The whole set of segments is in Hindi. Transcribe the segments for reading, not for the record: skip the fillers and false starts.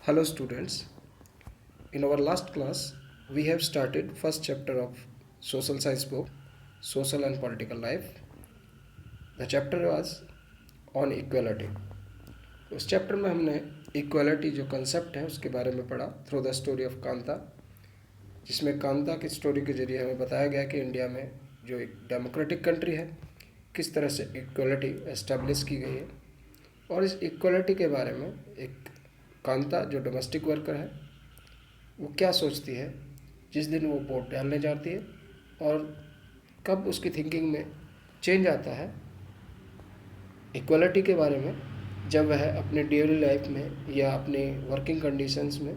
Hello students. In our last class, we have started first chapter of social science book, Social and Political Life. The chapter was on equality. उस चैप्टर में हमने इक्वालिटी जो कंसेप्ट है उसके बारे में पढ़ा through the story of Kanta, जिसमें कांता की स्टोरी के जरिए हमें बताया गया कि इंडिया में जो एक डेमोक्रेटिक कंट्री है किस तरह से इक्वालिटी एस्टेब्लिश की गई है। और इस इक्वालिटी के बारे में एक कांता जो डोमेस्टिक वर्कर है वो क्या सोचती है जिस दिन वो वोट डालने जाती है, और कब उसकी थिंकिंग में चेंज आता है इक्वालिटी के बारे में, जब वह अपने डेली लाइफ में या अपने वर्किंग कंडीशंस में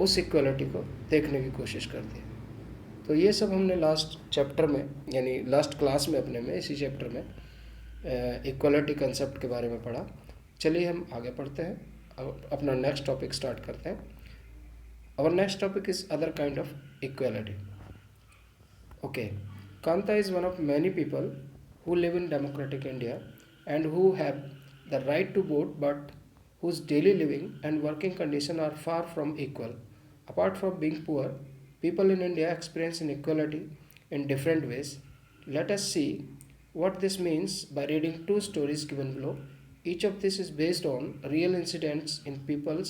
उस इक्वालिटी को देखने की कोशिश करती है। तो ये सब हमने लास्ट चैप्टर में यानी लास्ट क्लास में अपने में इसी चैप्टर में इक्वालिटी कंसेप्ट के बारे में पढ़ा। चलिए हम आगे पढ़ते हैं, अब अपना नेक्स्ट टॉपिक स्टार्ट करते हैं। Our next topic is other kind of equality. Okay, Kanta is one of many people who live in democratic India and who have the right to vote, but whose daily living and working conditions are far from equal. Apart from being poor, people in India experience inequality in different ways. Let us see what this means by reading two stories given below. Each of this is based on real incidents in people's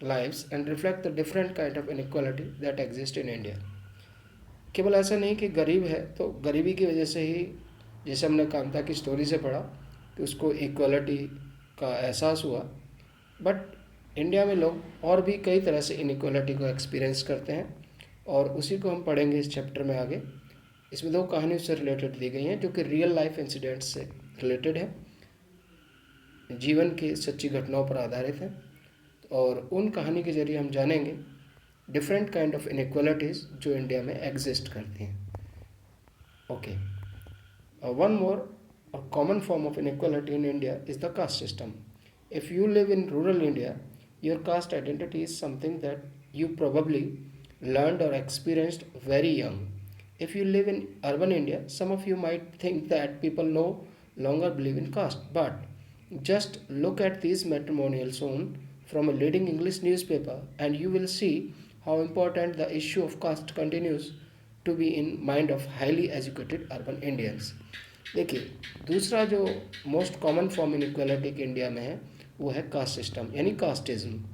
lives and reflect the different kind of inequality that exist in India. केवल ऐसा नहीं कि गरीब है तो गरीबी की वजह से ही, जैसे हमने कांता की स्टोरी से पढ़ा कि उसको इक्वालिटी का एहसास हुआ, बट इंडिया में लोग और भी कई तरह से इनइक्वालिटी को एक्सपीरियंस करते हैं, और उसी को हम पढ़ेंगे इस चैप्टर में आगे। इसमें दो कहानियों से रिलेटेड दी गई हैं जो कि रियल लाइफ इंसिडेंट्स से रिलेटेड है, जीवन की सच्ची घटनाओं पर आधारित है, और उन कहानी के जरिए हम जानेंगे डिफरेंट काइंड ऑफ इनइक्वालिटीज़ जो इंडिया में एग्जिस्ट करती हैं। Okay, one more common form of inequality in India is the caste system. If you live in rural India, your cast identity is something that you probably learned or experienced very young. If you live in urban India, some of you might think that people no longer believe in caste, but just look at these matrimonials shown from a leading English newspaper and you will see how important the issue of caste continues to be in mind of highly educated urban Indians. देखिए, दूसरा जो मोस्ट कॉमन फॉर्म इनइक्वालिटी के इंडिया में है वो है कास्ट सिस्टम यानी कास्टिज्म।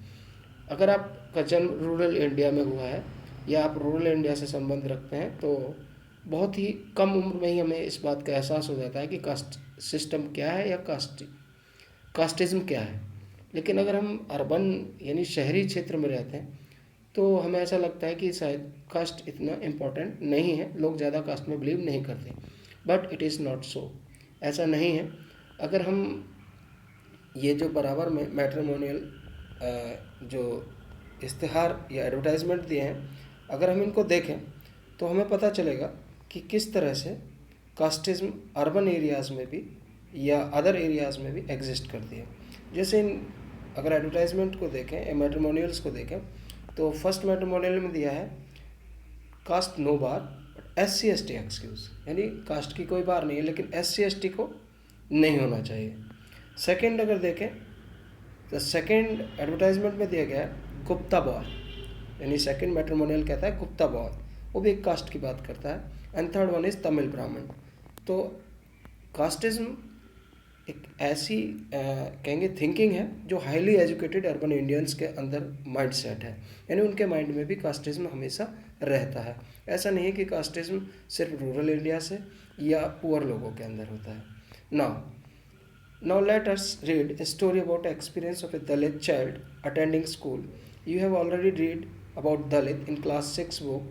अगर आपका जन्म रूरल इंडिया में हुआ है या आप रूरल इंडिया से संबंध रखते हैं तो बहुत ही कम उम्र में ही हमें इस बात का एहसास हो जाता है कि कास्ट सिस्टम क्या है या कास्टिज्म क्या है। लेकिन अगर हम अर्बन यानी शहरी क्षेत्र में रहते हैं तो हमें ऐसा लगता है कि शायद कास्ट इतना इम्पोर्टेंट नहीं है, लोग ज़्यादा कास्ट में बिलीव नहीं करते, but it is not so, ऐसा नहीं है। अगर हम ये जो बराबर में मैट्रिमोनियल जो इश्तिहार या एडवर्टाइजमेंट दिए हैं, अगर हम इनको देखें तो हमें पता चलेगा कि किस तरह से कास्टिज्म अर्बन एरियाज़ में भी या अदर एरियाज़ में भी एग्जिस्ट करती है। जैसे अगर एडवर्टाइजमेंट को देखें, मैट्रिमोनियल्स को देखें, तो फर्स्ट मैट्रिमोनियल में दिया है caste no bar but SC ST excuse, यानी कास्ट की कोई बार नहीं है लेकिन SC ST को नहीं होना चाहिए। सेकंड अगर देखें तो सेकंड एडवर्टाइजमेंट में दिया गया है गुप्ता बॉय, यानी सेकंड मैट्रिमोनियल कहता है गुप्ता बॉय, वो भी एक कास्ट की बात करता है। And third one is Tamil ब्राह्मण। तो कास्टिज्म एक ऐसी कहेंगे थिंकिंग है जो हाईली एजुकेटेड अर्बन इंडियंस के अंदर माइंड सेट है, यानी उनके माइंड में भी कास्टिज्म हमेशा रहता है। ऐसा नहीं है कि कास्टिज्म सिर्फ रूरल इंडिया से या पुअर लोगों के अंदर होता है। Now let us read a story about experience of A Dalit child attending school. You have already read about Dalit in class 6 book.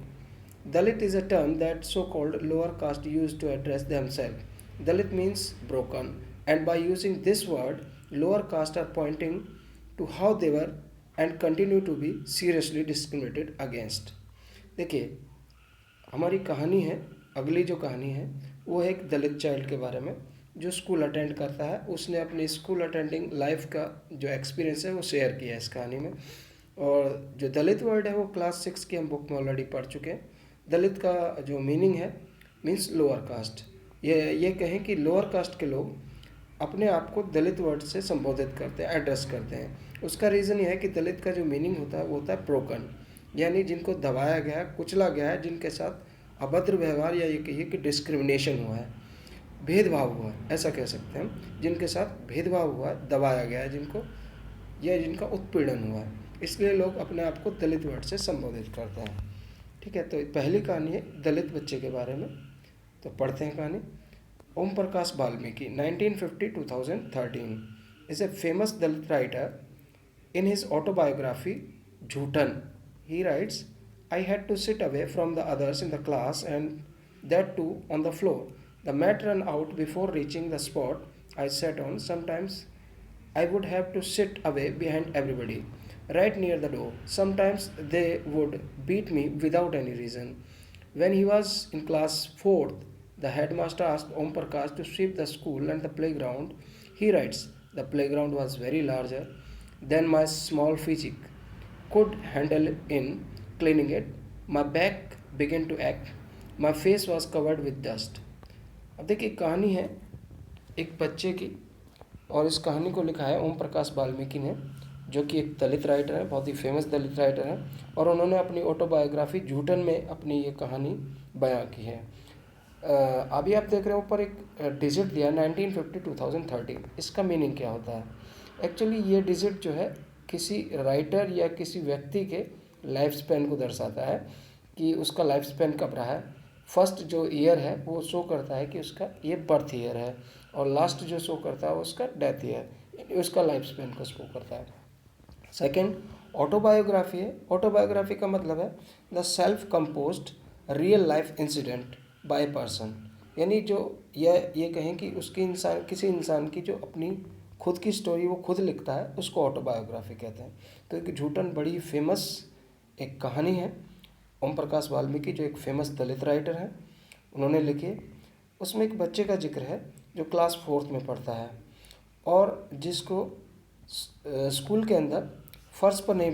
Dalit is a term that so-called lower caste used to address themselves. Dalit means broken, and by using this word, lower caste are pointing to how they were and continue to be seriously discriminated against. देखिए, हमारी कहानी है, अगली जो कहानी है वो है एक दलित चाइल्ड के बारे में जो स्कूल अटेंड करता है। उसने अपनी स्कूल अटेंडिंग लाइफ का जो एक्सपीरियंस है वो शेयर किया है इस कहानी में। और जो दलित वर्ड है वो क्लास 6 की हम बुक में ऑलरेडी पढ़ चुके हैं। दलित का जो मीनिंग है मीन्स लोअर कास्ट। ये कहें कि लोअर कास्ट के लोग अपने आप को दलित वर्ड से संबोधित करते हैं, एड्रेस करते हैं। उसका रीज़न यह है कि दलित का जो मीनिंग होता है वो होता है ब्रोकन, यानी जिनको दबाया गया है, कुचला गया है, जिनके साथ अभद्र व्यवहार या ये कहिए कि डिस्क्रिमिनेशन हुआ है, भेदभाव हुआ है, ऐसा कह सकते हैं हम। जिनके साथ भेदभाव हुआ है, दबाया गया है जिनको, या जिनका उत्पीड़न हुआ है, इसलिए लोग अपने आप को दलित वर्ड से संबोधित करते हैं। ठीक है, तो पहली कहानी है दलित बच्चे के बारे में। तो पढ़ते हैं कहानी। Om Prakash Valmiki 1950-2013 is a famous Dalit writer. In his autobiography Jhutan, he writes, I had to sit away from the others in the class, and that too on the floor. The mat ran out before reaching the spot I sat on. Sometimes I would have to sit away behind everybody, right near the door. Sometimes they would beat me without any reason. When he was in class 4th, the headmaster asked Om Prakash to sweep the school and the playground. He writes, the playground was very larger than my small physique could handle in cleaning it. My back began to ache. My face was covered with dust. अब देखिए कहानी है एक बच्चे की, और इस कहानी को लिखा है ओम प्रकाश वाल्मीकि ने, जो कि एक दलित राइटर है, बहुत ही फेमस दलित राइटर है, और उन्होंने अपनी ऑटोबायोग्राफी झूठन में अपनी ये कहानी बयां की है। अभी आप देख रहे हो ऊपर एक डिजिट दिया 1950-2013। इसका मीनिंग क्या होता है? एक्चुअली ये डिजिट जो है किसी राइटर या किसी व्यक्ति के लाइफ स्पैन को दर्शाता है कि उसका लाइफ स्पैन कब रहा है। फर्स्ट जो ईयर है वो शो करता है कि उसका ये बर्थ ईयर है, और लास्ट जो शो करता है वो उसका डेथ ईयर, उसका लाइफ स्पैन को शो करता है। सेकेंड ऑटोबायोग्राफी है। ऑटोबायोग्राफी का मतलब है the self composed real life incident by person, यानी जो ये कहें कि उसकी किसी इंसान की जो अपनी खुद की स्टोरी वो खुद लिखता है, उसको ऑटोबायोग्राफी कहते हैं। तो एक झूठन बड़ी फेमस एक कहानी है। ओम प्रकाश वाल्मीकि जो एक फेमस दलित राइटर हैं, उन्होंने लिखी। उसमें एक बच्चे का जिक्र है जो क्लास 4th में पढ़ता है, और जिसको स्कूल के अंदर फर्श पर नहीं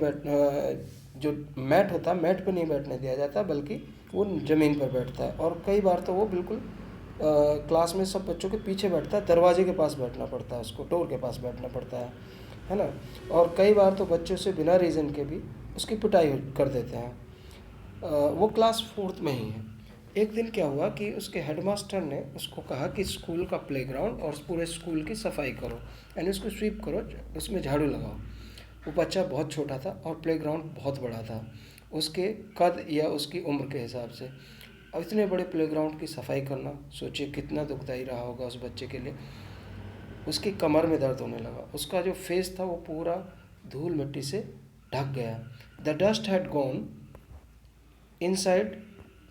जो मैट होता है, मैट पर नहीं बैठने दिया जाता, बल्कि वो ज़मीन पर बैठता है। और कई बार तो वो बिल्कुल क्लास में सब बच्चों के पीछे बैठता है, दरवाजे के पास बैठना पड़ता है, उसको डोर के पास बैठना पड़ता है ना। और कई बार तो बच्चे से बिना रीज़न के भी उसकी पिटाई कर देते हैं। वो क्लास 4th में ही है। एक दिन क्या हुआ कि उसके हेडमास्टर ने उसको कहा कि स्कूल का प्लेग्राउंड और पूरे स्कूल की सफाई करो, यानी उसको स्वीप करो, उसमें झाड़ू लगाओ। वो बच्चा बहुत छोटा था और प्लेग्राउंड बहुत बड़ा था उसके कद या उसकी उम्र के हिसाब से। अब इतने बड़े प्लेग्राउंड की सफाई करना, सोचिए कितना दुखदाई रहा होगा उस बच्चे के लिए। उसकी कमर में दर्द होने लगा, उसका जो फेस था वो पूरा धूल मिट्टी से ढक गया। The dust had gone inside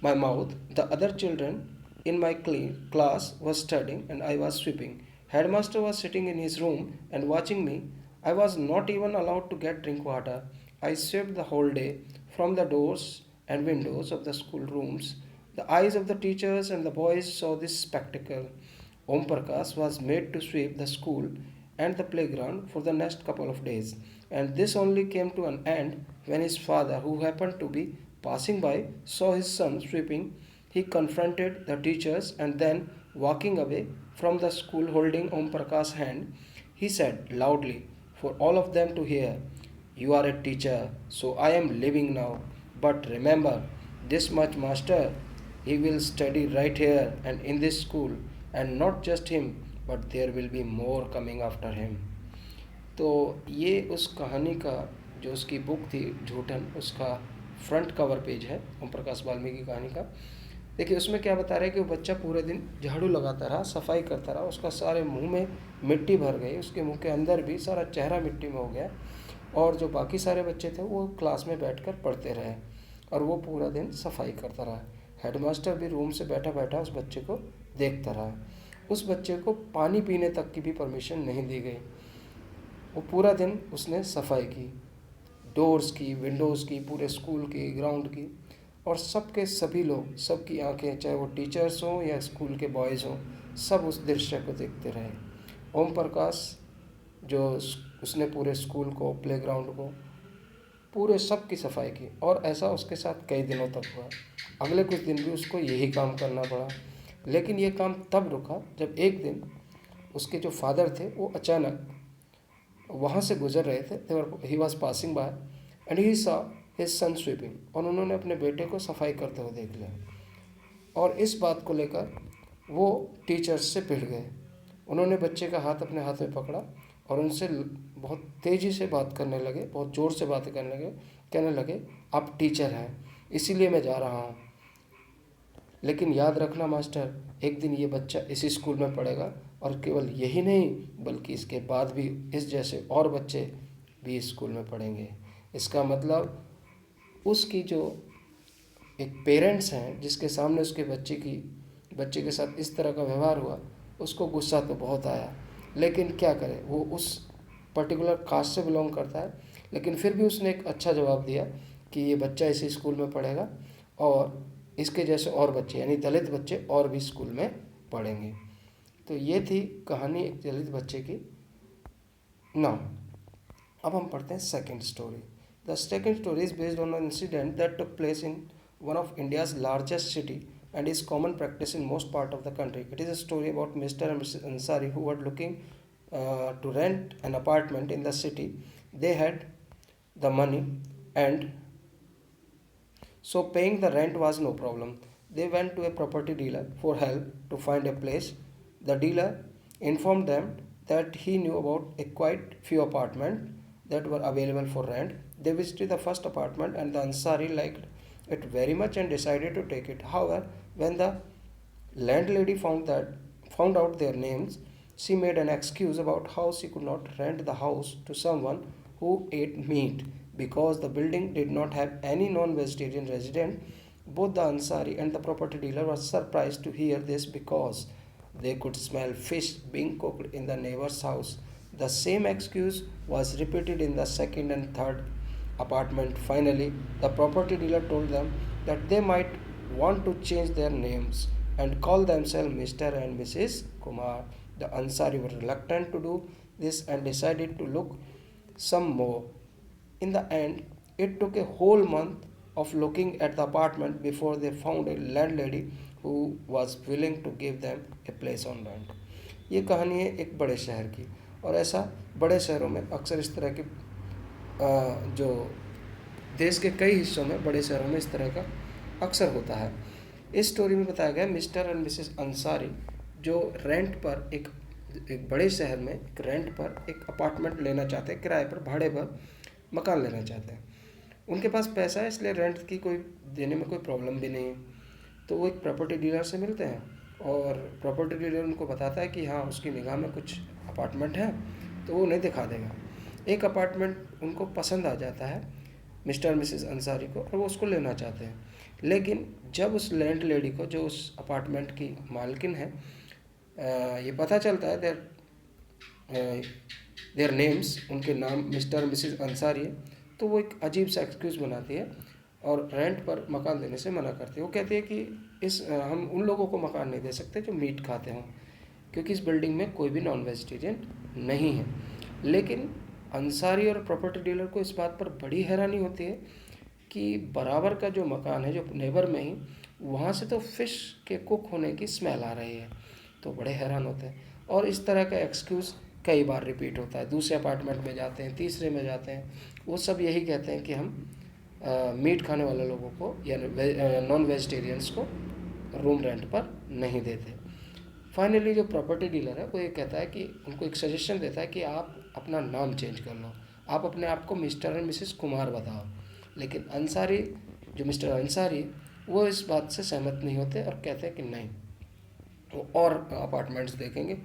my mouth. The other children in my class was studying and I was sweeping. Headmaster was sitting in his room and watching me. I was not even allowed to get drink water. I swept the whole day from the doors and windows of the school rooms. The eyes of the teachers and the boys saw this spectacle. Om Prakash was made to sweep the school and the playground for the next couple of days, and this only came to an end when his father, who happened to be passing by, saw his son sweeping. He confronted the teachers and then, walking away from the school holding Om Prakash's hand, he said loudly for all of them to hear, you are a teacher, so I am leaving now. But remember this much, master, he will study right here and in this school, and not just him, but there will be more coming after him. तो ये उस कहानी का जो उसकी बुक थी झूठन, उसका फ्रंट कवर पेज है ओम प्रकाश वाल्मीकि कहानी का। देखिए उसमें क्या बता रहे हैं कि वो बच्चा पूरे दिन झाड़ू लगाता रहा, सफाई करता रहा, उसका सारे मुंह में मिट्टी भर गई, उसके मुंह के अंदर भी सारा चेहरा मिट्टी में हो गया, और जो बाकी सारे बच्चे थे वो क्लास में बैठकर पढ़ते रहे, और वो पूरा दिन सफाई करता रहा। हेडमास्टर भी रूम से बैठा बैठा उस बच्चे को देखता रहा। उस बच्चे को पानी पीने तक की भी परमिशन नहीं दी गई। वो पूरा दिन उसने सफाई की, डोर्स की, विंडोज़ की, पूरे स्कूल की, ग्राउंड की, और सबके सभी लोग, सबकी आंखें, चाहे वो टीचर्स हों या स्कूल के बॉयज़ हों, सब उस दृश्य को देखते रहे। ओम प्रकाश जो उसने पूरे स्कूल को, प्लेग्राउंड को, पूरे सब की सफाई की, और ऐसा उसके साथ कई दिनों तक हुआ। अगले कुछ दिन भी उसको यही काम करना पड़ा, लेकिन ये काम तब रुका जब एक दिन उसके जो फादर थे वो अचानक वहाँ से गुजर रहे थे, he was passing by and he saw his son sweeping, और उन्होंने अपने बेटे को सफाई करते हुए देख लिया। और इस बात को लेकर वो टीचर्स से भिड़ गए। उन्होंने बच्चे का हाथ अपने हाथ में पकड़ा और उनसे बहुत तेज़ी से बात करने लगे, बहुत ज़ोर से बातें करने लगे, कहने लगे आप टीचर हैं इसीलिए मैं जा रहा हूँ, लेकिन याद रखना मास्टर, एक दिन ये बच्चा इसी स्कूल में पढ़ेगा और केवल यही नहीं बल्कि इसके बाद भी इस जैसे और बच्चे भी इस स्कूल में पढ़ेंगे। इसका मतलब उसकी जो एक पेरेंट्स हैं जिसके सामने उसके बच्चे के साथ इस तरह का व्यवहार हुआ, उसको गुस्सा तो बहुत आया, लेकिन क्या करे, वो उस पर्टिकुलर कास्ट से बिलोंग करता है, लेकिन फिर भी उसने एक अच्छा जवाब दिया कि ये बच्चा इसी स्कूल में पढ़ेगा और इसके जैसे और बच्चे यानी दलित बच्चे और भी स्कूल में पढ़ेंगे। तो ये थी कहानी एक दलित बच्चे की। नाउ अब हम पढ़ते हैं second story. The second story is based on an incident that took place in one of India's largest city and is common practice in most part of the country. It is a story about Mr. and Mrs. Ansari who were looking to rent an apartment in the city. They had the money and so paying the rent was no problem. They went to a property dealer for help to find a place. The dealer informed them that he knew about a quite few apartments that were available for rent. They visited the first apartment and the Ansari liked it very much and decided to take it. However, when the landlady found out their names, she made an excuse about how she could not rent the house to someone who ate meat because the building did not have any non-vegetarian resident. Both the Ansari and the property dealer were surprised to hear this because they could smell fish being cooked in the neighbor's house. The same excuse was repeated in the second and third apartment. Finally, the property dealer told them that they might want to change their names and call themselves Mr. and Mrs. Kumar. The Ansari were reluctant to do this and decided to look some more. In the end, it took a whole month of looking at the apartment before they found a landlady who was willing to give them a place on rent. ये कहानी है एक बड़े शहर की, और ऐसा बड़े शहरों में अक्सर इस तरह की जो देश के कई हिस्सों में बड़े शहरों में इस तरह का अक्सर होता है। इस स्टोरी में बताया गया मिस्टर एंड मिसेस अंसारी जो रेंट पर एक बड़े शहर में एक रेंट पर एक अपार्टमेंट लेना चाहते हैं, किराए पर भाड़े पर मकान लेना चाहते हैं। उनके पास पैसा है इसलिए रेंट की कोई देने में कोई प्रॉब्लम भी नहीं है। तो वो एक प्रॉपर्टी डीलर से मिलते हैं और प्रॉपर्टी डीलर उनको बताता है कि हाँ उसकी निगाह में कुछ अपार्टमेंट है, तो वो उन्हें दिखा देगा। एक अपार्टमेंट उनको पसंद आ जाता है मिस्टर मिसेस अंसारी को और वो उसको लेना चाहते हैं, लेकिन जब उस लैंड लेडी को जो उस अपार्टमेंट की मालकिन है ये पता चलता है देयर नेम्स, उनके नाम मिस्टर मिसेस अंसारी है, तो वो एक अजीब सा एक्सक्यूज़ बनाती है और रेंट पर मकान देने से मना करती है। वो कहती है कि हम उन लोगों को मकान नहीं दे सकते जो मीट खाते हों, क्योंकि इस बिल्डिंग में कोई भी नॉन वेजिटेरियन नहीं है। लेकिन अंसारी और प्रॉपर्टी डीलर को इस बात पर बड़ी हैरानी होती है कि बराबर का जो मकान है जो नेबर में ही, वहाँ से तो फ़िश के कुक होने की स्मेल आ रही है। तो बड़े हैरान होते हैं और इस तरह का एक्सक्यूज़ कई बार रिपीट होता है। दूसरे अपार्टमेंट में जाते हैं, तीसरे में जाते हैं, वो सब यही कहते हैं कि हम मीट खाने वाले लोगों को या नॉन वेजिटेरियंस को रूम रेंट पर नहीं देते। फाइनली जो प्रॉपर्टी डीलर है वो ये कहता है कि उनको एक सजेशन देता है कि आप अपना नाम चेंज कर लो, आप अपने आप को मिस्टर एंड मिसेस कुमार बताओ। लेकिन अंसारी जो मिस्टर अंसारी वो इस बात से सहमत नहीं होते और कहते हैं कि नहीं, वो और अपार्टमेंट्स देखेंगे।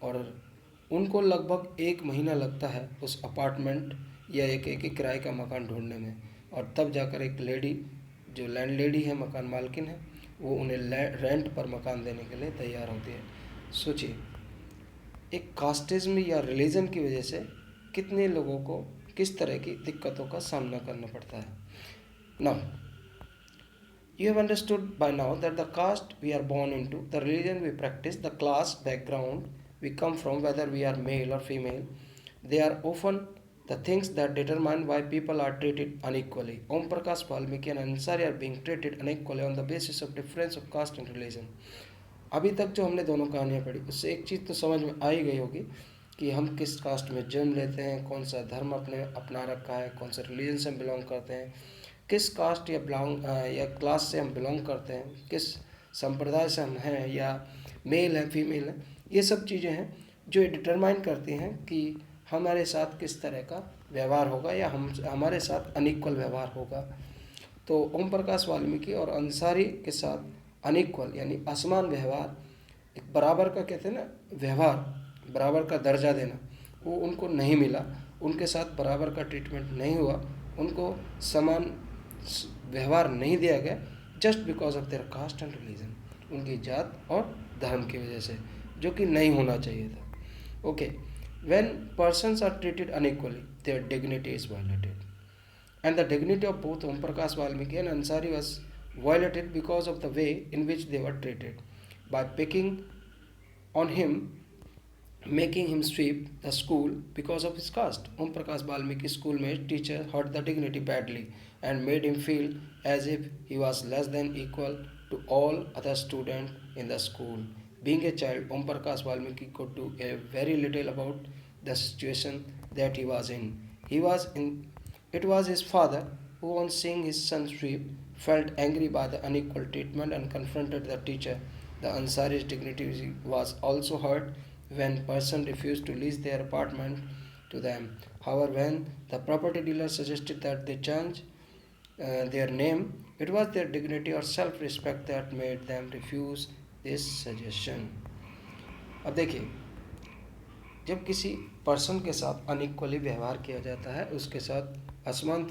और उनको लगभग 1 महीना लगता है उस अपार्टमेंट या एक किराए का मकान ढूंढने में, और तब जाकर एक लेडी जो लैंड लेडी है, मकान मालकिन है, वो उन्हें रेंट पर मकान देने के लिए तैयार होती है। सोचिए एक कास्टिज्म या रिलीजन की वजह से कितने लोगों को किस तरह की दिक्कतों का सामना करना पड़ता है। Now you have understood by now that the caste we are born into, the religion we practice, the class background we come from, whether we are male or female, they are often the things that determine why people are treated unequally. Om Prakash Valmiki and Ansari are being treated unequally on the basis of difference of caste and religion. अभी तक जो हमने दोनों कहानियाँ पढ़ी उससे एक चीज़ तो समझ में आ ही गई होगी कि हम किस कास्ट में जन्म लेते हैं, कौन सा धर्म अपने अपना रखा है, कौन सा रिलीजन से हम बिलोंग करते हैं, किस कास्ट या क्लास से हम बिलोंग करते हैं, किस संप्रदाय से हम हैं, या मेल है फीमेल है। ये सब चीज़ें हैं जो डिटरमाइन करती हैं कि हमारे साथ किस तरह का व्यवहार होगा या हमारे साथ अनइक्वल व्यवहार होगा। तो ओम प्रकाश वाल्मीकि और अंसारी के साथ अनइक्वल यानी असमान व्यवहार, एक बराबर का कहते हैं ना व्यवहार, बराबर का दर्जा देना, वो उनको नहीं मिला। उनके साथ बराबर का ट्रीटमेंट नहीं हुआ, उनको समान व्यवहार नहीं दिया गया, just because of their caste and religion, उनकी जात और धर्म की वजह से, जो कि नहीं होना चाहिए था। Okay, when persons are treated unequally their dignity is violated, and the dignity of both Om Prakash Valmiki and Ansari was violated because of the way in which they were treated. By picking on him, making him sweep the school because of his caste, Om Prakash Valmiki's schoolmate teacher hurt the dignity badly and made him feel as if he was less than equal to all other students in the school. Being a child, Om Prakash Valmiki could do a very little about the situation that he was in. He was in It was his father who, on seeing his son sweep, felt angry by the unequal treatment and confronted the teacher. The Ansari's dignity was also hurt when person refused to lease their apartment to them. However, when the property dealer suggested that they change their name, it was their dignity or self-respect that made them refuse this suggestion. अब देखिए, जब किसी पर्सन के साथ अनइक्वली व्यवहार किया जाता है, उसके साथ असमान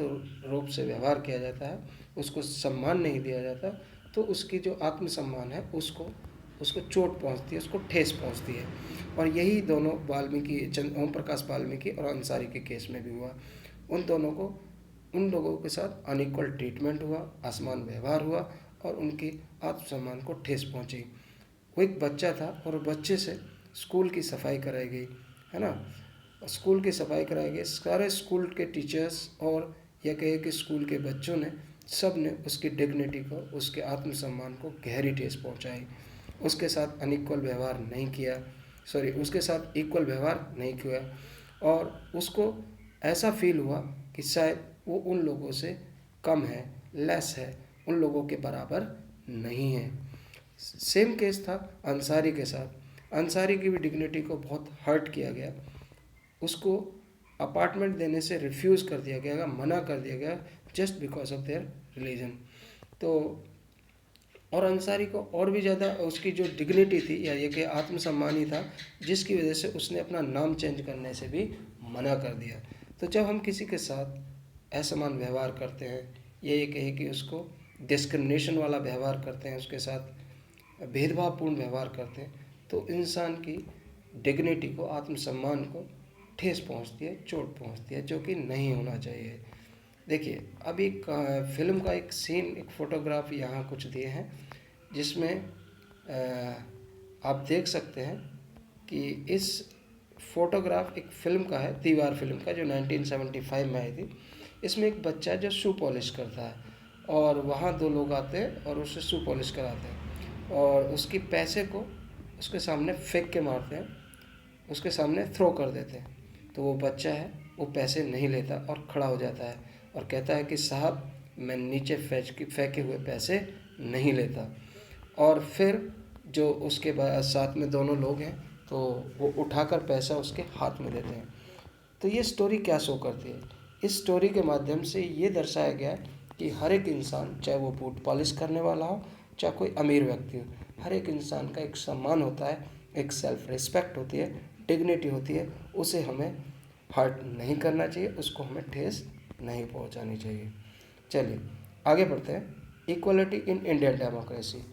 रूप से व्यवहार किया जाता है, उसको सम्मान नहीं दिया जाता, तो उसकी जो आत्मसम्मान है उसको चोट पहुंचती है, उसको ठेस पहुंचती है। और यही दोनों ओम प्रकाश वाल्मीकि और अंसारी के केस में भी हुआ। उन लोगों के साथ अनइक्वल ट्रीटमेंट हुआ, असमान व्यवहार हुआ और उनकी आत्मसम्मान को ठेस पहुंची। वो एक बच्चा था और बच्चे से स्कूल की सफाई कराई गई, है ना, स्कूल की सफाई कराई गई। सारे स्कूल के टीचर्स और या कहे कि स्कूल के बच्चों ने, सब ने उसकी डिग्निटी को, उसके आत्मसम्मान को गहरी ठेस पहुंचाई। उसके साथ अनइक्वल व्यवहार नहीं किया, उसके साथ इक्वल व्यवहार नहीं किया और उसको ऐसा फील हुआ कि शायद वो उन लोगों से कम है, लेस है, उन लोगों के बराबर नहीं है। सेम केस था अंसारी के साथ। अंसारी की भी डिग्निटी को बहुत हर्ट किया गया, उसको अपार्टमेंट देने से रिफ्यूज़ कर दिया गया, मना कर दिया गया, just because of their religion. तो और अंसारी को और भी ज़्यादा उसकी जो डिग्निटी थी या ये कि आत्मसम्मान ही था, जिसकी वजह से उसने अपना नाम चेंज करने से भी मना कर दिया। तो जब हम किसी के साथ असमान व्यवहार करते हैं, ये कहे कि उसको डिस्क्रिमिनेशन वाला व्यवहार करते हैं, उसके साथ भेदभावपूर्ण व्यवहार करते हैं, तो इंसान की डिग्निटी को, आत्मसम्मान को ठेस पहुंचती है, चोट पहुंचती है, जो कि नहीं होना चाहिए। देखिए, अभी फिल्म का एक सीन, एक फ़ोटोग्राफ यहाँ कुछ दिए हैं, जिसमें आप देख सकते हैं कि इस फोटोग्राफ एक फ़िल्म का है, दीवार फिल्म का, जो 1975 में आई थी। इसमें एक बच्चा जो शू पॉलिश करता है और वहाँ दो लोग आते हैं और उससे शू पॉलिश कराते हैं और उसकी पैसे को उसके सामने फेंक के मारते हैं, उसके सामने थ्रो कर देते हैं। तो वो बच्चा है, वो पैसे नहीं लेता और खड़ा हो जाता है और कहता है कि साहब, मैं नीचे फेंके हुए पैसे नहीं लेता। और फिर जो उसके साथ में दोनों लोग हैं, तो वो उठाकर पैसा उसके हाथ में देते हैं। तो ये स्टोरी क्या शो करती है? इस स्टोरी के माध्यम से ये दर्शाया गया है कि हर एक इंसान, चाहे वो बूट पॉलिश करने वाला हो, चाहे कोई अमीर व्यक्ति हो, हर एक इंसान का एक सम्मान होता है, एक सेल्फ रिस्पेक्ट होती है, डिग्निटी होती है। उसे हमें हर्ट नहीं करना चाहिए, उसको हमें ठेस नहीं पहुंचानी चाहिए। चलिए आगे बढ़ते हैं। Equality in Indian democracy.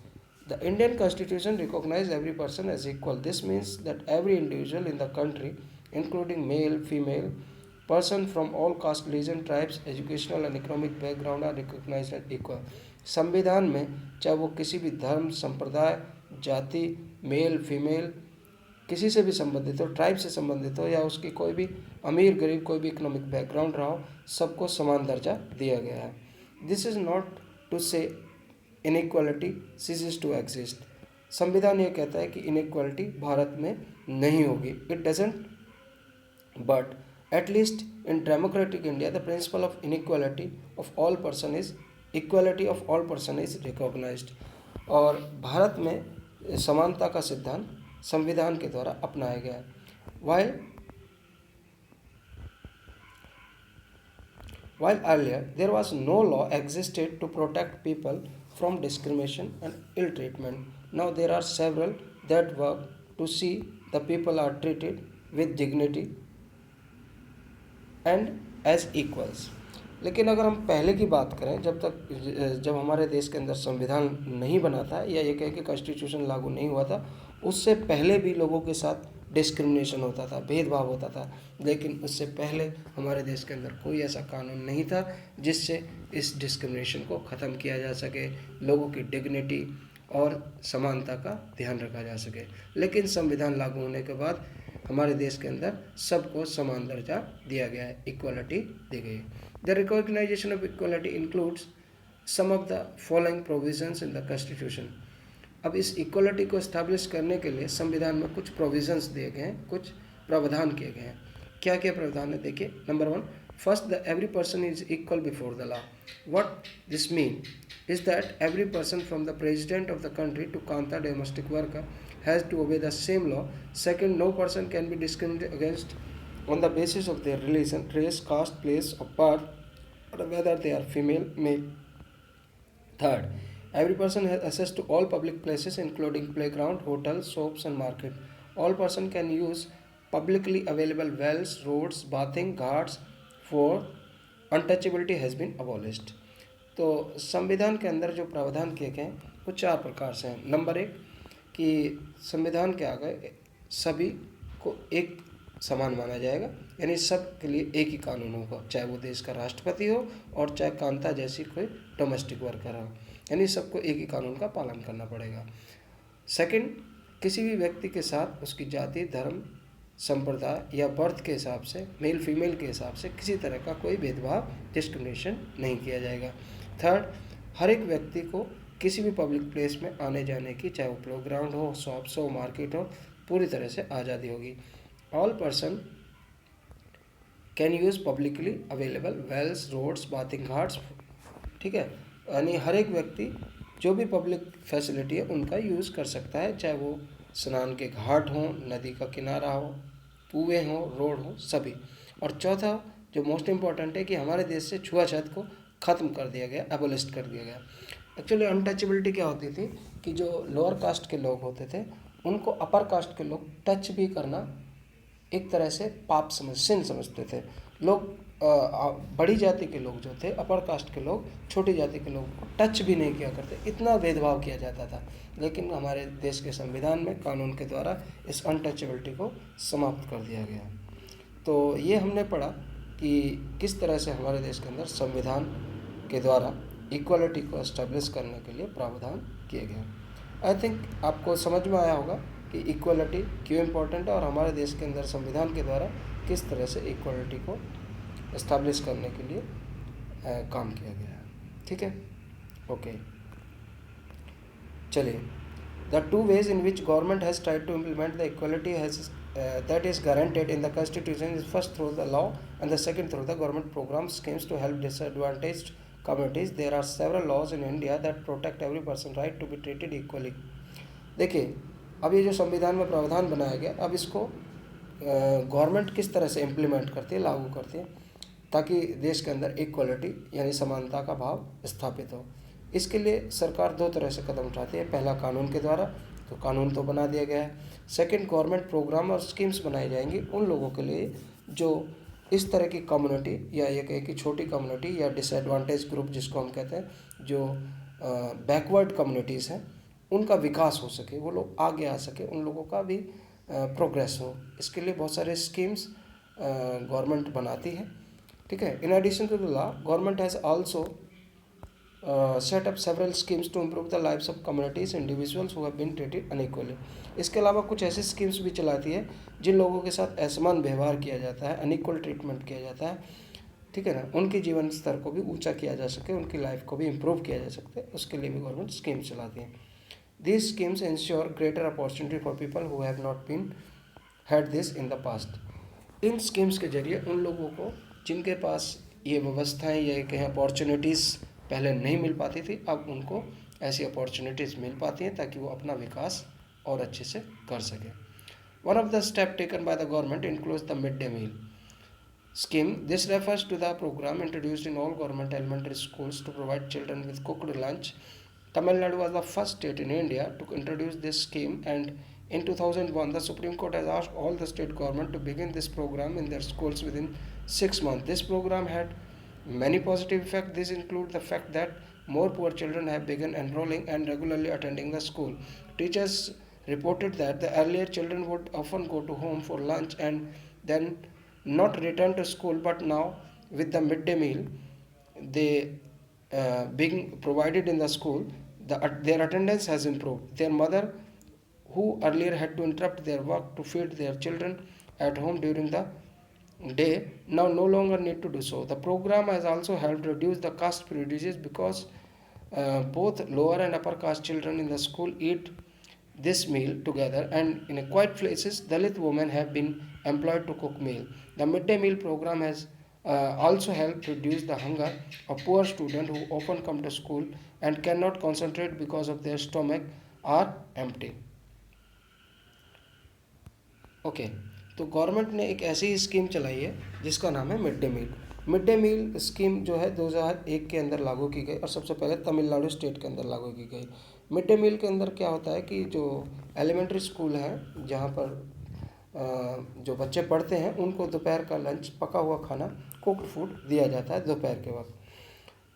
The Indian Constitution recognizes every person as equal. This means that every individual in the country, including male, female, person from all caste, religion, tribes, educational and economic background are recognized as equal. संविधान में चाहे वो किसी भी धर्म, संप्रदाय, जाति, मेल, फीमेल, किसी से भी संबंधित हो, ट्राइब से संबंधित हो या उसकी कोई भी अमीर गरीब कोई भी इकोनॉमिक बैकग्राउंड रहा हो, सबको समान दर्जा दिया गया है। दिस इज़ नॉट टू से inequality ceases to exist. संविधान ये कहता है कि इनइक्वालिटी भारत में नहीं होगी, it doesn't, but at least in democratic India the principle of inequality of all person is equality of all person is recognised. और भारत में समानता का सिद्धांत संविधान के द्वारा अपनाया गया है। While earlier there was no law existed to protect people from discrimination and ill treatment, now there are several that work to see the people are treated with dignity and as equals। लेकिन अगर हम पहले की बात करें, जब हमारे देश के अंदर संविधान नहीं बना था या ये कहें कि कॉन्स्टिट्यूशन लागू नहीं हुआ था, उससे पहले भी लोगों के साथ डिस्क्रिमिनेशन होता था, भेदभाव होता था। लेकिन उससे पहले हमारे देश के अंदर कोई ऐसा कानून नहीं था जिससे इस डिस्क्रिमिनेशन को ख़त्म किया जा सके, लोगों की डिग्निटी और समानता का ध्यान रखा जा सके। लेकिन संविधान लागू होने के बाद हमारे देश के अंदर सबको समान दर्जा दिया गया है, इक्वालिटी दी गई। The recognition of equality includes some of the following provisions in the constitution. अब इस इक्वालिटी को इस्टेब्लिश करने के लिए संविधान में कुछ प्रोविजंस दिए गए हैं, कुछ प्रावधान किए गए हैं। क्या क्या प्रावधान है देखिए। Number 1, first, the every person is equal before the law. What this mean is that every person from the president of the country to Kanta domestic worker has to obey the same law. Second, no person can be discriminated against on the basis of their religion, race, caste, place of birth, or whether they are female, male. Third, every person has access to all public places including playground, hotels, shops and market. All person can use publicly available wells, roads, bathing, ghats. Fourth, untouchability has been abolished. तो संविधान के अंदर जो प्रावधान किए गए हैं वो 4 प्रकार से हैं। नंबर 1 कि संविधान के आगे सभी को एक समान माना जाएगा, यानी सब के लिए एक ही कानून होगा, चाहे वो देश का राष्ट्रपति हो और चाहे कांता जैसी कोई डोमेस्टिक वर्कर हो, यानी सबको एक ही कानून का पालन करना पड़ेगा। सेकंड, किसी भी व्यक्ति के साथ उसकी जाति, धर्म, संप्रदाय या बर्थ के हिसाब से, मेल फीमेल के हिसाब से किसी तरह का कोई भेदभाव, डिस्क्रिमिनेशन नहीं किया जाएगा। थर्ड, हर एक व्यक्ति को किसी भी पब्लिक प्लेस में आने जाने की, चाहे वो प्ले ग्राउंड हो, शॉप्स हो, मार्केट हो, पूरी तरह से आज़ादी होगी। All person can use publicly available wells, roads, bathing ghats. ठीक है, यानी हर एक व्यक्ति जो भी पब्लिक फैसिलिटी है उनका यूज़ कर सकता है, चाहे वो स्नान के घाट हों, नदी का किनारा हो, कुएँ हों, रोड हो, सभी। और चौथा जो मोस्ट इम्पॉर्टेंट है कि हमारे देश से छुआछूत को ख़त्म कर दिया गया, एबोलिस्ट कर दिया गया। एक्चुअली अनटचेबिलिटी क्या होती थी कि जो लोअर कास्ट के लोग होते थे उनको अपर कास्ट के लोग टच भी करना एक तरह से पाप सिन समझते थे। लोग बड़ी जाति के लोग जो थे, अपर कास्ट के लोग छोटी जाति के लोगों को टच भी नहीं किया करते, इतना भेदभाव किया जाता था। लेकिन हमारे देश के संविधान में, कानून के द्वारा इस अनटचेबिलिटी को समाप्त कर दिया गया। तो ये हमने पढ़ा कि किस तरह से हमारे देश के अंदर संविधान के द्वारा इक्वालिटी को एस्टेब्लिश करने के लिए प्रावधान किए गए। आई थिंक आपको समझ में आया होगा कि इक्वालिटी क्यों इम्पोर्टेंट है और हमारे देश के अंदर संविधान के द्वारा किस तरह से इक्वालिटी को एस्टेब्लिश करने के लिए काम किया गया है। ठीक है, ओके, चलिए। The 2 ways in which government has tried to implement the equality that is guaranteed in the constitution is first through the law and the second through the government program schemes to help disadvantaged communities. There are several laws in India that protect every person's right to be treated equally. देखिए, अब ये जो संविधान में प्रावधान बनाया गया, अब इसको गवर्नमेंट किस तरह से इम्प्लीमेंट करती है, लागू करती है, ताकि देश के अंदर इक्वलिटी यानी समानता का भाव स्थापित हो। इसके लिए सरकार 2 तरह से कदम उठाती है। पहला, कानून के द्वारा, तो कानून तो बना दिया गया है। सेकंड, गवर्नमेंट प्रोग्राम और स्कीम्स बनाई जाएंगी उन लोगों के लिए जो इस तरह की कम्युनिटी या ये कहे कि छोटी कम्युनिटी या डिसएडवांटेज ग्रुप जिसको हम कहते हैं, जो बैकवर्ड कम्युनिटीज़ हैं, उनका विकास हो सके, वो लोग आगे आ सके, उन लोगों का भी प्रोग्रेस हो। इसके लिए बहुत सारे स्कीम्स गवर्नमेंट बनाती है। ठीक है, in addition to the law, government has also set up several schemes to improve the lives of communities individuals who have been treated unequally। इसके अलावा कुछ ऐसे स्कीम्स भी चलाती है जिन लोगों के साथ असमान व्यवहार किया जाता है, अनइक्वल ट्रीटमेंट किया जाता है, ठीक है ना, उनके जीवन स्तर को भी ऊंचा किया जा सके, उनकी लाइफ को भी इम्प्रूव किया जा सकता है, उसके लिए भी गवर्नमेंट स्कीम चलाती है। These schemes ensure greater opportunity for people who have not been had this in the past. In schemes के जरिए उन लोगों को जिनके पास ये व्यवस्थाएं या कहीं अपॉर्चुनिटीज़ पहले नहीं मिल पाती थी, अब उनको ऐसी अपॉर्चुनिटीज़ मिल पाती हैं ताकि वो अपना विकास और अच्छे से कर सकें. One of the steps taken by the government includes the midday meal scheme. This refers to the program introduced in all government elementary schools to provide children with cooked lunch. Tamil Nadu was the first state in India to introduce this scheme, and in 2001 the Supreme Court has asked all the state government to begin this program in their schools within 6 months. This program had many positive effects. These include the fact that more poor children have begun enrolling and regularly attending the school. Teachers reported that the earlier children would often go to home for lunch and then not return to school, but now with the midday meal they being provided in the school, their attendance has improved. Their mother, who earlier had to interrupt their work to feed their children at home during the day, now no longer need to do so. The program has also helped reduce the caste prejudice because both lower and upper caste children in the school eat this meal together, and in a quiet places Dalit women have been employed to cook meal. The midday meal program has also helped reduce the hunger of poor students who often come to school and cannot concentrate because of their stomach are empty. Okay तो गवर्नमेंट ने एक ऐसी स्कीम चलाई है जिसका नाम है midday meal. Midday meal scheme जो है 2001 के अंदर लागू की गई और सबसे पहले तमिलनाडु स्टेट के अंदर लागू की गई. मिड डे मील के अंदर क्या होता है कि जो एलिमेंट्री स्कूल है जहाँ पर जो बच्चे पढ़ते हैं उनको दोपहर का लंच, पका हुआ खाना, कुक्ड फूड दिया जाता है दोपहर के वक्त.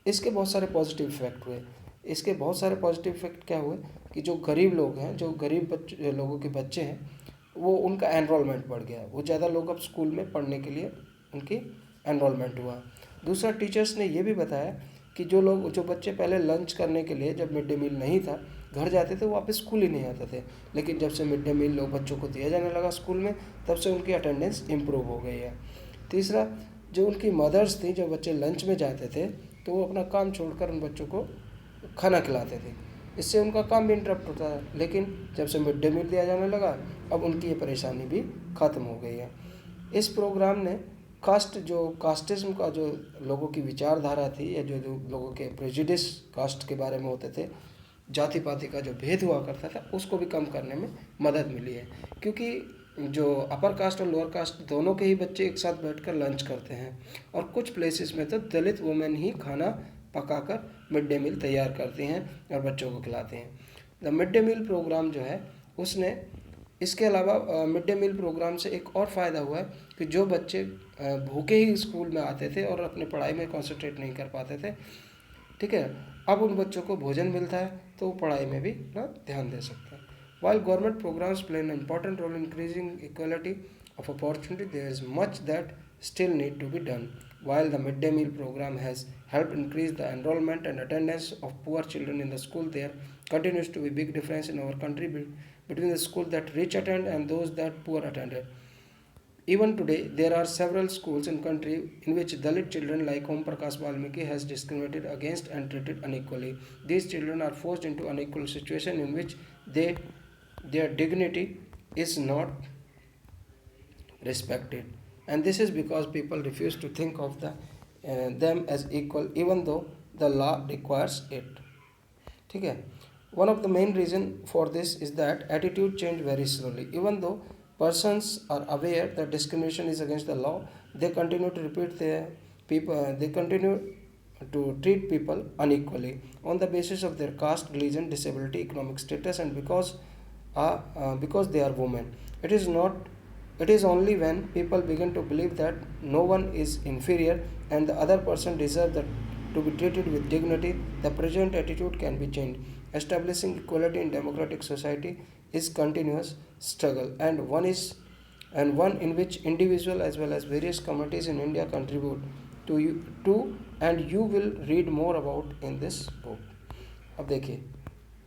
इसके बहुत सारे पॉजिटिव इफेक्ट हुए. इसके बहुत सारे पॉजिटिव इफेक्ट क्या हुए कि जो गरीब लोग हैं, जो गरीब लोगों के बच्चे हैं, वो उनका एनरोलमेंट बढ़ गया. वो ज़्यादा लोग अब स्कूल में पढ़ने के लिए उनकी एनरोलमेंट हुआ. दूसरा, टीचर्स ने ये भी बताया कि जो बच्चे पहले लंच करने के लिए जब मिड डे मील नहीं था घर जाते थे, वो वापस स्कूल ही नहीं आते थे. लेकिन जब से मिड डे मील लोग बच्चों को दिया जाने लगा स्कूल में, तब से उनकी अटेंडेंस इम्प्रूव हो गई है. तीसरा, जो उनकी मदर्स थी, जब बच्चे लंच में जाते थे तो वो अपना काम छोड़कर उन बच्चों को खाना खिलाते थे. इससे उनका काम भी इंटरप्ट होता है. लेकिन जब से मिड डे मील दिया जाने लगा, अब उनकी ये परेशानी भी ख़त्म हो गई है. इस प्रोग्राम ने कास्टिज्म का जो लोगों की विचारधारा थी, या जो लोगों के प्रेजुडिस कास्ट के बारे में होते थे, जाति पाति का जो भेद हुआ करता था, उसको भी कम करने में मदद मिली है. क्योंकि जो अपर कास्ट और लोअर कास्ट दोनों के ही बच्चे एक साथ बैठकर लंच करते हैं, और कुछ प्लेसेस में तो दलित वुमेन ही खाना पकाकर मिड डे मील तैयार करती हैं और बच्चों को खिलाते हैं. The midday meal programme जो है उसने, इसके अलावा मिड डे मील प्रोग्राम से एक और फ़ायदा हुआ है कि जो बच्चे भूखे ही स्कूल में आते थे और अपने पढ़ाई में कंसंट्रेट नहीं कर पाते थे, ठीक है, अब उन बच्चों को भोजन मिलता है तो वो पढ़ाई में भी ना ध्यान दे सकते हैं. While government programs play an important role in increasing equality of opportunity, there is much that still need to be done. While the midday meal program has helped increase the enrollment and attendance of poor children in the school, there continues to be big difference in our country between the school that rich attend and those that poor attended. Even today, there are several schools in country in which Dalit children like Om Prakash Valmiki has discriminated against and treated unequally. These children are forced into unequal situation in which their dignity is not respected, and this is because people refuse to think of them as equal even though the law requires it. ठीक है. One of the main reason for this is that attitude change very slowly. Even though persons are aware that discrimination is against the law, they continue to treat people unequally on the basis of their caste, religion, disability, economic status, and because they are women. It is only when people begin to believe that no one is inferior and the other person deserves to be treated with dignity, the present attitude can be changed. Establishing equality in democratic society is continuous struggle, and one in which individual as well as various communities in India contribute to and you will read more about in this book. अब देखिए,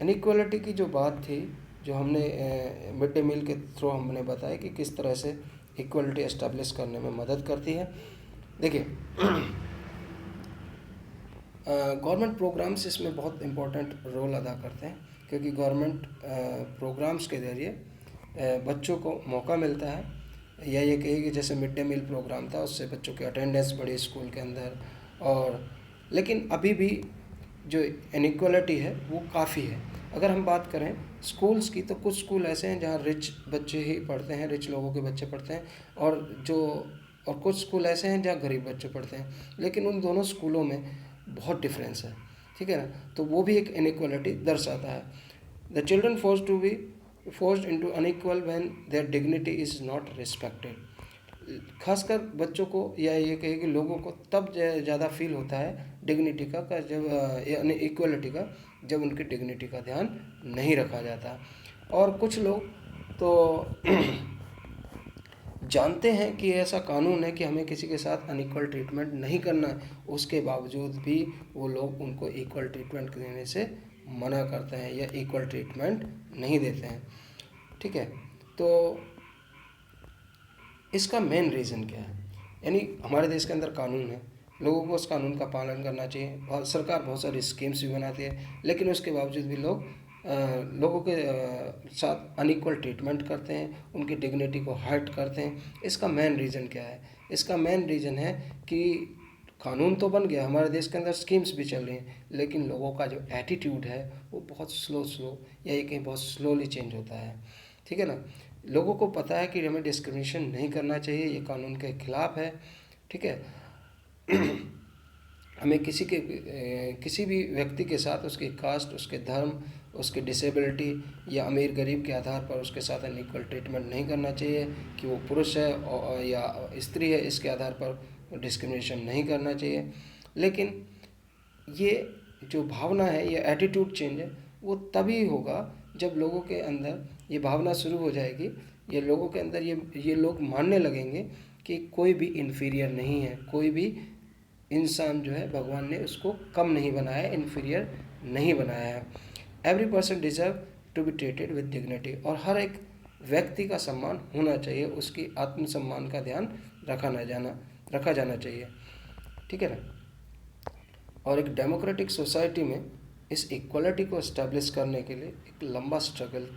इनइक्वालिटी की जो बात थी, जो हमने मिड डे मील के थ्रू हमने बताया कि किस तरह से इक्वलिटी एस्टेब्लिश करने में मदद करती है. देखिए, गवर्नमेंट प्रोग्राम्स इसमें बहुत इम्पोर्टेंट रोल अदा करते हैं. क्योंकि गवर्नमेंट प्रोग्राम्स के ज़रिए बच्चों को मौका मिलता है, या ये कहिए कि जैसे मिड डे मील प्रोग्राम था, उससे बच्चों की अटेंडेंस बढ़ी स्कूल के अंदर। और लेकिन अभी भी जो इनइक्वालिटी है वो काफ़ी है। अगर हम बात करें स्कूल्स की, तो कुछ स्कूल ऐसे हैं जहाँ रिच बच्चे ही पढ़ते हैं, रिच लोगों के बच्चे पढ़ते हैं, और कुछ स्कूल ऐसे हैं जहाँ गरीब बच्चे पढ़ते हैं, लेकिन उन दोनों स्कूलों में बहुत डिफरेंस है, ठीक है ना। तो वो भी एक इनइक्वालिटी दर्शाता है। The children forced into unequal when there dignity is not respected. खासकर बच्चों को, या ये कहे कि लोगों को तब ज़्यादा फील होता है डिग्निटी का जब यानी इक्वलिटी का, जब उनकी डिग्निटी का ध्यान नहीं रखा जाता। और कुछ लोग तो जानते हैं कि ऐसा कानून है कि हमें किसी के साथ अनइक्वल ट्रीटमेंट नहीं करना है, उसके बावजूद भी वो लोग उनको इक्वल ट्रीटमेंट देने से मना करते हैं या इक्वल ट्रीटमेंट नहीं देते हैं, ठीक है। तो इसका मेन रीज़न क्या है? यानी हमारे देश के अंदर कानून है, लोगों को उस कानून का पालन करना चाहिए, सरकार बहुत सारी स्कीम्स भी बनाती है, लेकिन उसके बावजूद भी लोग लोगों के साथ अनइक्वल ट्रीटमेंट करते हैं, उनकी डिग्निटी को हर्ट करते हैं। इसका मेन रीज़न क्या है? इसका मेन रीज़न है कि कानून तो बन गया, हमारे देश के अंदर स्कीम्स भी चल रही हैं, लेकिन लोगों का जो एटीट्यूड है वो बहुत स्लो या ये कहीं बहुत स्लोली चेंज होता है, ठीक है ना। लोगों को पता है कि हमें डिस्क्रिमिनेशन नहीं करना चाहिए, ये कानून के खिलाफ है, ठीक है। हमें किसी भी व्यक्ति के साथ उसकी कास्ट, उसके धर्म, उसकी डिसेबिलिटी या अमीर गरीब के आधार पर उसके साथ अनइक्वल ट्रीटमेंट नहीं करना चाहिए, कि वो पुरुष है या स्त्री है, इसके आधार पर डिस्क्रिमिनेशन नहीं करना चाहिए। लेकिन ये जो भावना है, ये एटीट्यूड चेंज है, वो तभी होगा जब लोगों के अंदर ये भावना शुरू हो जाएगी, ये लोगों के अंदर ये लोग मानने लगेंगे कि कोई भी इन्फीरियर नहीं है, कोई भी इंसान जो है भगवान ने उसको कम नहीं बनाया है, इन्फीरियर नहीं बनाया है। Every person deserve to be treated with dignity, और हर एक व्यक्ति का सम्मान होना चाहिए, उसकी आत्मसम्मान का ध्यान रखा जाना चाहिए, ठीक है ना। और एक डेमोक्रेटिक सोसाइटी में इस इक्वलिटी को इस्टेब्लिश करने के लिए एक लंबा स्ट्रगल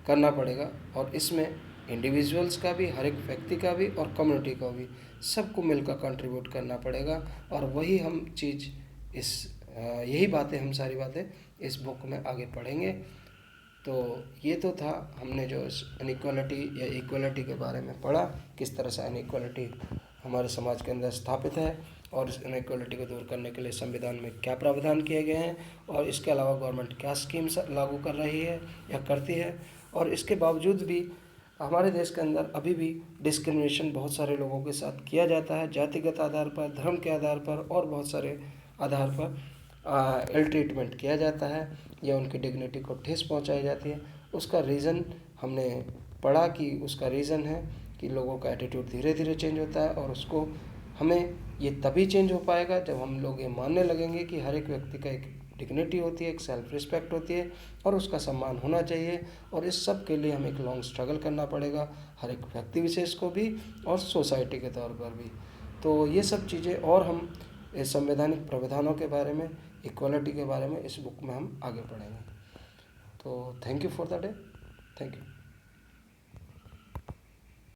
करना पड़ेगा, और इसमें इंडिविजुअल्स का भी, हर एक व्यक्ति का भी और कम्युनिटी का भी, सबको मिलकर कंट्रीब्यूट करना पड़ेगा। और वही हम चीज़ यही बातें, हम सारी बातें इस बुक में आगे पढ़ेंगे। तो ये तो था, हमने जो इनइक्वालिटी या इक्वलिटी के बारे में पढ़ा, किस तरह से इनइक्वालिटी हमारे समाज के अंदर स्थापित है, और इस इनइक्वालिटी को दूर करने के लिए संविधान में क्या प्रावधान किए गए हैं, और इसके अलावा गवर्नमेंट क्या स्कीम्स लागू कर रही है या करती है। और इसके बावजूद भी हमारे देश के अंदर अभी भी डिस्क्रिमिनेशन बहुत सारे लोगों के साथ किया जाता है, जातिगत आधार पर, धर्म के आधार पर और बहुत सारे आधार पर इल ट्रीटमेंट किया जाता है, या उनकी डिग्निटी को ठेस पहुंचाई जाती है। उसका रीज़न हमने पढ़ा कि उसका रीज़न है कि लोगों का एटीट्यूड धीरे धीरे चेंज होता है, और उसको हमें ये तभी चेंज हो पाएगा जब हम लोग ये मानने लगेंगे कि हर एक व्यक्ति का एक डिग्निटी होती है, एक सेल्फ रिस्पेक्ट होती है, और उसका सम्मान होना चाहिए। और इस सब के लिए हमें एक लॉन्ग स्ट्रगल करना पड़ेगा, हर एक व्यक्ति विशेष को भी और सोसाइटी के तौर पर भी। तो ये सब चीज़ें, और हम इस संवैधानिक प्रावधानों के बारे में, इक्वलिटी के बारे में इस बुक में हम आगे पढ़ेंगे। तो thank you for the day, thank you.